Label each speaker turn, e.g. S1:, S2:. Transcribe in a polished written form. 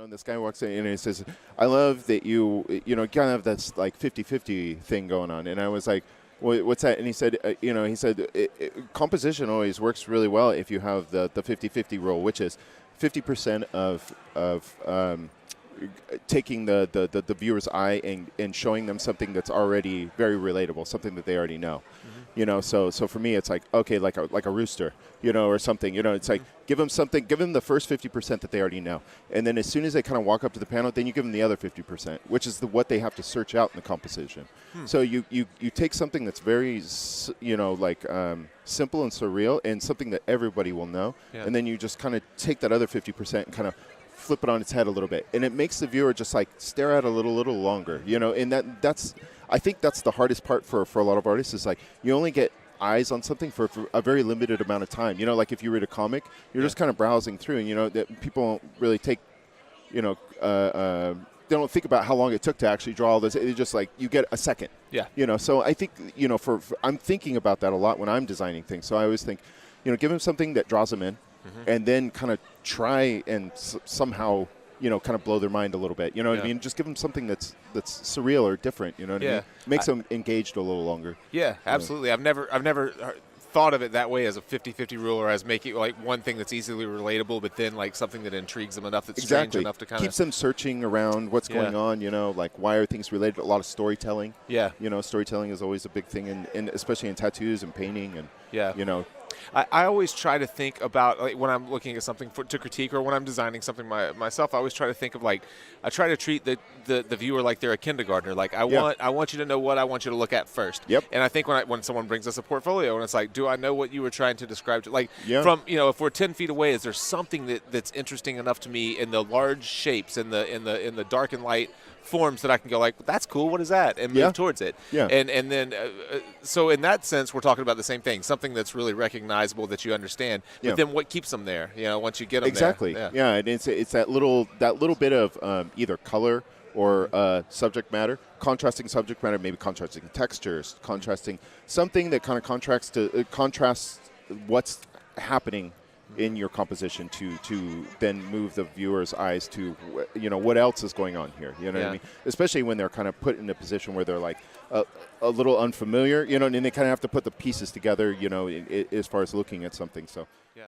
S1: And this guy walks in and he says, I love that kind of that's like 50-50 thing going on. And I was like, what's that? And he said, composition always works really well if you have the 50-50 rule, which is 50% of taking the viewer's eye and showing them something that's already very relatable, something that they already know. So for me, it's like, okay, like a rooster, or something, it's like, give them the first 50% that they already know. And then as soon as they kind of walk up to the panel, then you give them the other 50%, which is what they have to search out in the composition. So you take something that's very, simple and surreal and something that everybody will know. Yeah. And then you just kind of take that other 50% and kind of flip it on its head a little bit. And it makes the viewer just like stare at it a little longer, and that's, I think that's the hardest part for a lot of artists is like you only get eyes on something for a very limited amount of time. Like if you read a comic, you're just kind of browsing through, and that people don't really take, they don't think about how long it took to actually draw all this. It's just like you get a second. Yeah. So I think for I'm thinking about that a lot when I'm designing things. So I always think, give them something that draws them in, and then kind of try and somehow kind of blow their mind a little bit. You know what I mean? Just give them something that's surreal or different. You know what I mean? Makes them engaged a little longer. Yeah, absolutely. I've never thought of it that way as a 50-50 rule, or as making like one thing that's easily relatable, but then like something that intrigues them enough that's strange enough to kind of keeps them searching around what's going on. Like why are things related? A lot of storytelling. Yeah. Storytelling is always a big thing, and especially in tattoos and painting, and I always try to think about, like, when I'm looking at something to critique, or when I'm designing something myself, I always try to think of, like, I try to treat the viewer like they're a kindergartner. Like, I want you to know what I want you to look at first. Yep. And I think when someone brings us a portfolio and it's like, do I know what you were trying to describe? Like, from, if we're 10 feet away, is there something that's interesting enough to me in the large shapes, in the dark and light forms, that I can go like, that's cool, what is that, and move towards it. And then so in that sense, we're talking about the same thing, something that's really recognizable that you understand. But then what keeps them there, once you get them there. Yeah, and it's that little bit of either color or subject matter, contrasting subject matter, maybe contrasting textures, contrasting something that kind of contrasts what's happening in your composition to then move the viewer's eyes to, what else is going on here, what I mean? Especially when they're kind of put in a position where they're like a little unfamiliar, and they kind of have to put the pieces together, as far as looking at something. So. Yeah.